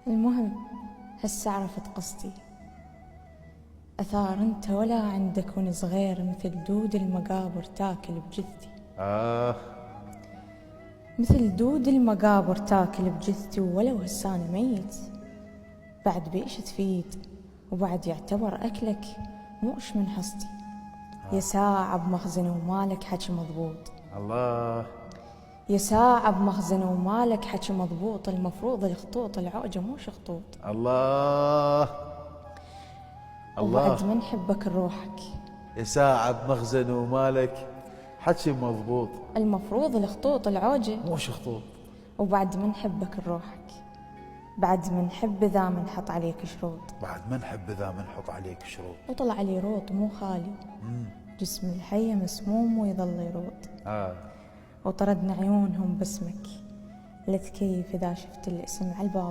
المهم هسه عرفت قصدي. أثار أنت ولا عندك وأنا صغير، مثل دود المقابر تاكل بجثتي. مثل دود المقابر تاكل بجثتي، ولو هسه أنا ميت بعد بيش تفيد، وبعد يعتبر أكلك موش من حصتي. يا ساعة بمخزن ومالك حكي مضبوط. الله. يا ساعة بمخزن ومالك حكي مضبوط، المفروض الخطوط العوجة موش خطوط. الله الله. وبعد ما نحبك لروحك. يا ساعة بمخزن ومالك حكي مضبوط، المفروض الخطوط العوجة موش خطوط. وبعد ما نحبك لروحك. بعد ما نحب ذا منحط عليك شروط. بعد ما نحب ذا منحط عليك شروط. وطلع لي روط مو خالي، جسم الحية مسموم ويظل يروط. وطردنا عيونهم باسمك، لا تكيف إذا شفت الاسم على الباب.